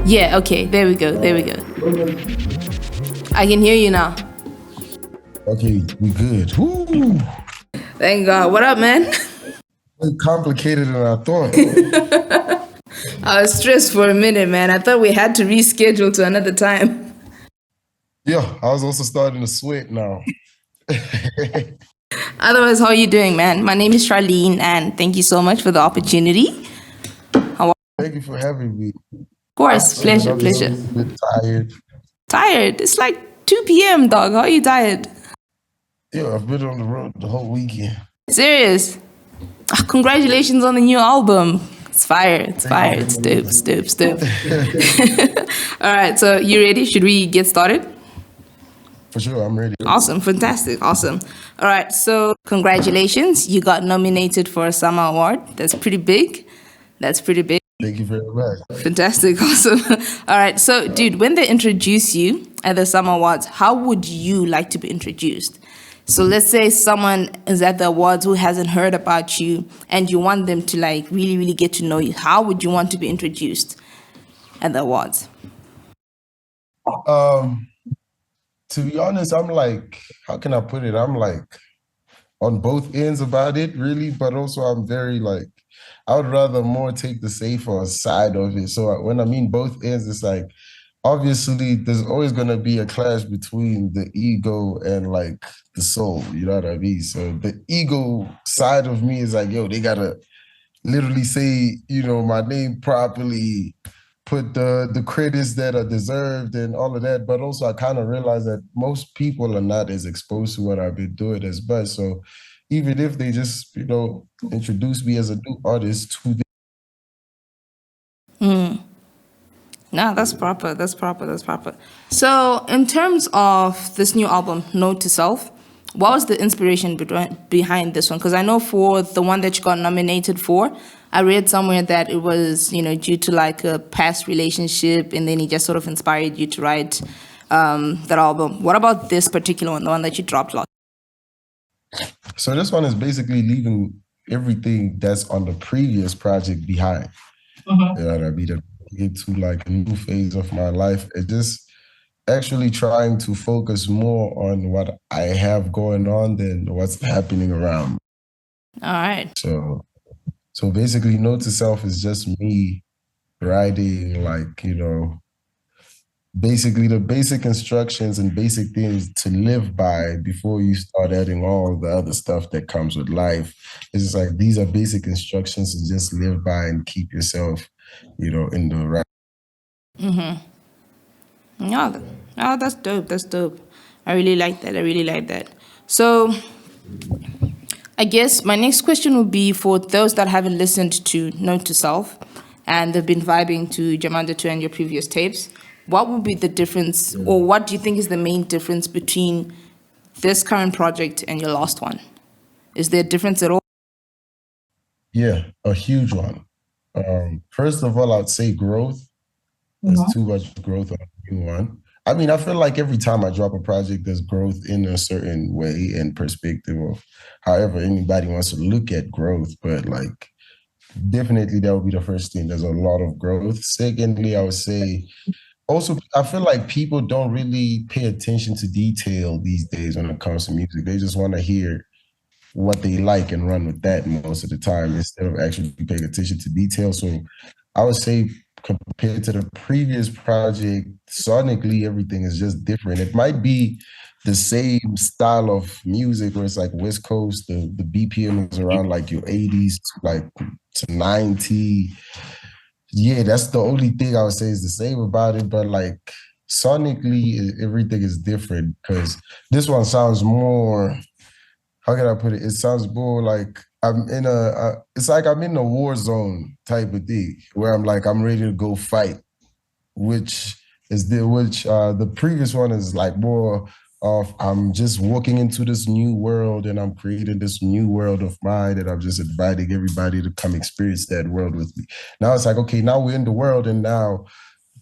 Yeah, okay. There we go. There we go. I can hear you now. Okay, we good. Woo! Thank God. What up, man? More complicated than I thought. I was stressed for a minute, man. I thought we had to reschedule to another time. Yeah, I was also starting to sweat now. Otherwise, how are you doing, man? My name is Charlene, and thank you so much for the opportunity. Thank you for having me. Of course, And pleasure, I'm just a pleasure. bit tired. Tired. It's like 2 p.m., dog. How are you tired? Yeah, I've been on the road the whole weekend. Serious. Ah, congratulations on the new album. It's fire. It's Thank you fire. very It's dope. It's much. dope. It's dope. All right. So, you ready? Should we get started? For sure, I'm ready. Awesome. Fantastic. Awesome. All right. So, congratulations. You got nominated for a Summer Award. That's pretty big. That's pretty big. Thank you very much. Fantastic. Awesome. All right. So, dude, when they introduce you at the Summer Awards, how would you like to be introduced? So let's say someone is at the awards who hasn't heard about you and you want them to like really, really get to know you. How would you want to be introduced at the awards? Um, to be honest, I'm like, how can I put it? I'm like on both ends about it, really, but also I'm very like, I would rather more take the safer side of it. So when I mean both ends, it's like obviously there's always gonna be a clash between the ego and like the soul, you know what I mean? So the ego side of me is like, yo, they gotta literally say, my name properly, put the credits that are deserved and all of that. But also I kind of realize that most people are not as exposed to what I've been doing as much. So even if they just, introduce me as a new artist to No, that's proper. That's proper. That's proper. So, in terms of this new album, Note to Self, what was the inspiration behind this one? Because I know for the one that you got nominated for, I read somewhere that it was, due to like a past relationship, and then it just sort of inspired you to write that album. What about this particular one, the one that you dropped last? So this one is basically leaving everything that's on the previous project behind. You know what I mean? To get to like a new phase of my life. It just actually trying to focus more on what I have going on than what's happening around. All right. So basically, Note to Self is just me writing like, basically the basic instructions and basic things to live by before you start adding all the other stuff that comes with life. It's just like these are basic instructions to just live by and keep yourself, in the right. No, no, that's dope. That's dope. I really like that. I really like that. So, I guess my next question would be for those that haven't listened to Note to Self and they've been vibing to Jamanda 2 and your previous tapes. What would be the difference, or what do you think is the main difference between this current project and your last one? Is there a difference at all? Yeah, a huge one. First of all, I'd say growth. There's too much growth on a new one. I mean, I feel like every time I drop a project, there's growth in a certain way and perspective of however anybody wants to look at growth. But like, definitely that would be the first thing. There's a lot of growth. Secondly, I would say also, I feel like people don't really pay attention to detail these days when it comes to music. They just want to hear what they like and run with that most of the time instead of actually paying attention to detail. So I would say compared to the previous project, sonically everything is just different. It might be the same style of music where it's like West Coast, the BPM is around like your 80s to like to 90. Yeah, that's the only thing I would say is the same about it. But like sonically, everything is different because this one sounds more, how can I put it? It sounds more like it's like I'm in a war zone type of thing where I'm like, I'm ready to go fight, which the previous one is like more of I'm just walking into this new world and I'm creating this new world of mine and I'm just inviting everybody to come experience that world with me. Now it's like, okay, now we're in the world and now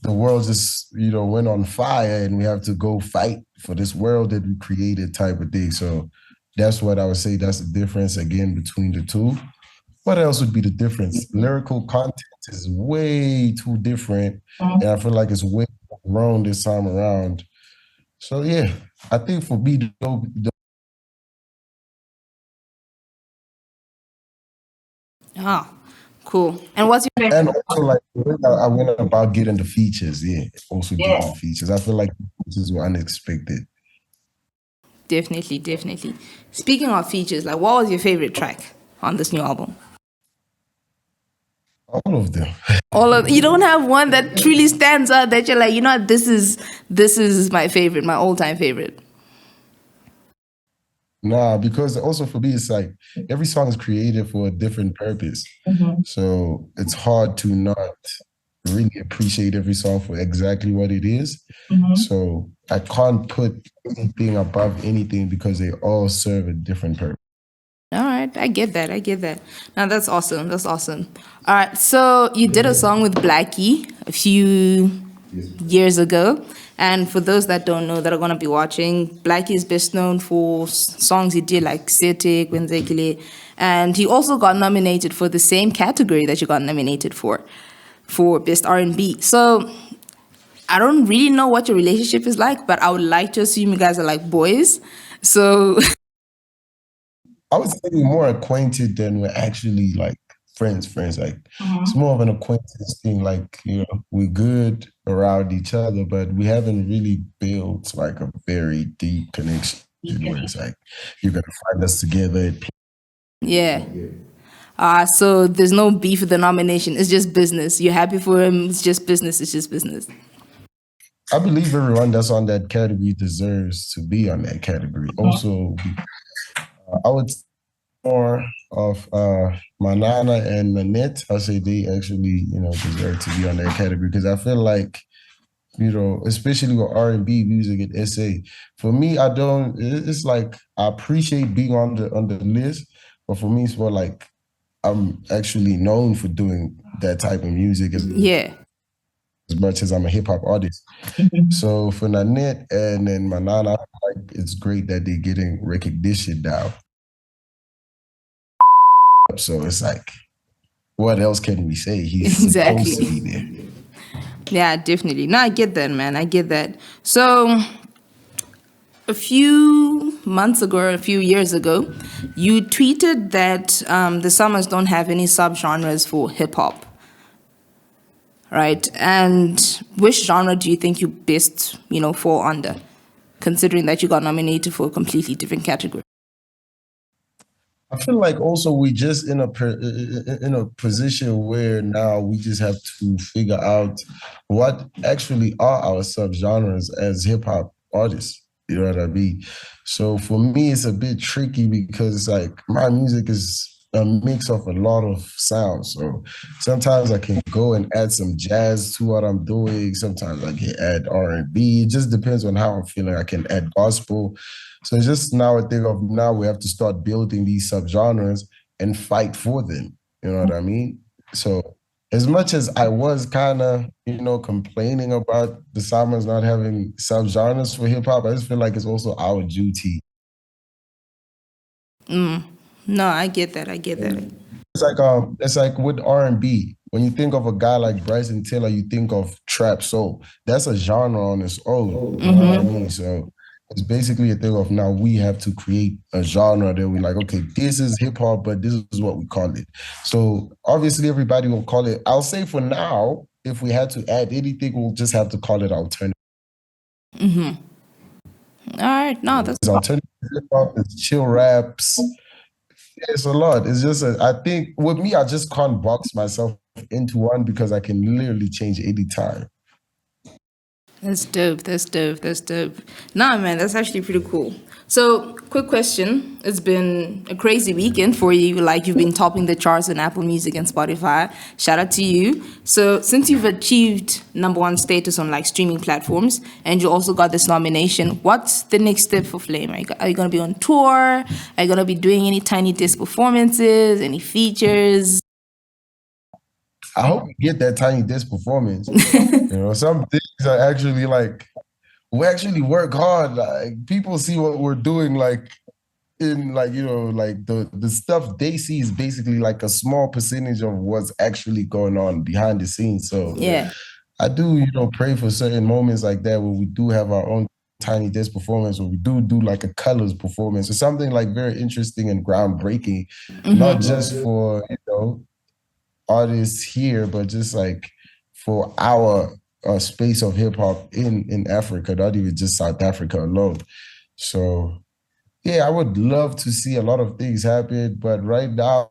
the world just, went on fire and we have to go fight for this world that we created type of thing. So that's what I would say. That's the difference again between the two. What else would be the difference? Lyrical content. is way too different, and I feel like it's way more grown this time around. So yeah, I think for me, Ah, cool. And what's your and favorite? also like the way I went about getting the features, yeah, also getting the features. I feel like the features were unexpected. Definitely, definitely. Speaking of features, like what was your favorite track on this new album? All of them. All of you don't have one that truly stands out that you're like, you know what, this is my favorite, my all-time favorite. Nah, because also for me, it's like every song is created for a different purpose. So it's hard to not really appreciate every song for exactly what it is. So I can't put anything above anything because they all serve a different purpose. All right, I get that. I get that. Now that's awesome. That's awesome. All right, so you did a song with Blackie a few years ago, and for those that don't know that are gonna be watching, Blackie is best known for songs he did like "Sete," "Kwenzekile," and he also got nominated for the same category that you got nominated for best R&B. So I don't really know what your relationship is like, but I would like to assume you guys are like boys. So I would say we're more acquainted than we're actually like friends, friends. Like it's more of an acquaintance thing. Like, we're good around each other, but we haven't really built like a very deep connection where it's like you're gonna find us together. yeah. So there's no beef with the nomination. It's just business. You're happy for him. It's just business. It's just business. I believe everyone that's on that category deserves to be on that category. Also, I would say more of Manana and Nanette. I say they actually, deserve to be on that category because I feel like, especially with R&B music and SA. For me, I don't. It's like I appreciate being on the list, but for me, it's more like I'm actually known for doing that type of music Yeah. as much as I'm a hip hop artist. So for Nanette and then Manana, like it's great that they're getting recognition now. So it's like, what else can we say? He's supposed to Exactly. be there. Yeah, definitely. No, I get that, man. I get that. So a few months ago, or a few years ago, you tweeted that the Summers don't have any subgenres for hip hop, right? And which genre do you think you best, fall under, considering that you got nominated for a completely different category? I feel like also we just in a position where now we just have to figure out what actually are our subgenres as hip hop artists. You know what I mean? So for me, it's a bit tricky because it's like my music is a mix of a lot of sounds. So sometimes I can go and add some jazz to what I'm doing. Sometimes I can add R&B. It just depends on how I'm feeling. I can add gospel. So it's just now a thing of now we have to start building these subgenres and fight for them. You know what I mean? So as much as I was kind of, complaining about the Summers not having subgenres for hip hop, I just feel like it's also our duty. No, I get that. I get that. It's like with R&B. When you think of a guy like Bryson Tiller, you think of trap soul. That's a genre on its own. You know what I mean? So it's basically a thing of now we have to create a genre that we like, okay, this is hip hop, but this is what we call it. So obviously everybody will call it, I'll say for now, if we had to add anything, we'll just have to call it alternative. All right, no, that's It's alternative hip hop, it's chill raps. It's a lot. It's just, I think with me, I just can't box myself into one because I can literally change anytime. dope. That's dope. That's dope. Nah, man, that's actually pretty cool. So, quick question: it's been a crazy weekend for you. Like you've been topping the charts on Apple Music and Spotify. Shout out to you. So, since you've achieved #1 status on like streaming platforms, and you also got this nomination, what's the next step for Flame? Are you gonna be on tour? Are you gonna be doing any tiny disc performances? Any features? I hope we get that tiny disc performance. Some things are actually like we actually work hard. Like people see what we're doing, like in like, like the stuff they see is basically like a small percentage of what's actually going on behind the scenes. So Yeah. I do, pray for certain moments like that where we do have our own tiny desk performance, or we do like a colors performance or something like very interesting and groundbreaking, not just for, artists here, but just like for our space of hip hop in Africa, not even just South Africa alone. So yeah, I would love to see a lot of things happen, but right now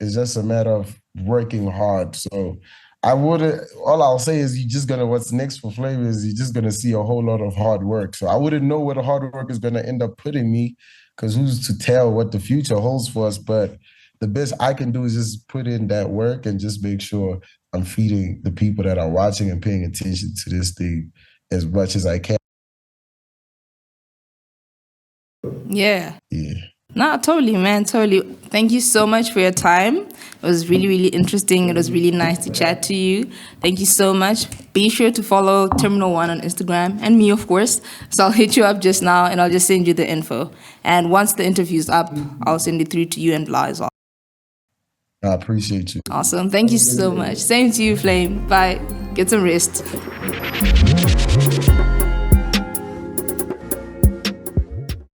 it's just a matter of working hard. So I wouldn't, all I'll say is what's next for Flvme is you're just gonna see a whole lot of hard work. So I wouldn't know where the hard work is gonna end up putting me, because who's to tell what the future holds for us. But the best I can do is just put in that work and just make sure I'm feeding the people that are watching and paying attention to this thing as much as I can. Yeah. Yeah. No, totally, man, totally. Thank you so much for your time. It was really, really interesting. It was really nice to chat to you. Thank you so much. Be sure to follow Terminal One on Instagram and me, of course. So I'll hit you up just now and I'll just send you the info. And once the interview's up, I'll send it through to you and Blah as well. I appreciate you. Awesome. Thank you so much. Same to you, Flame. Bye. Get some rest.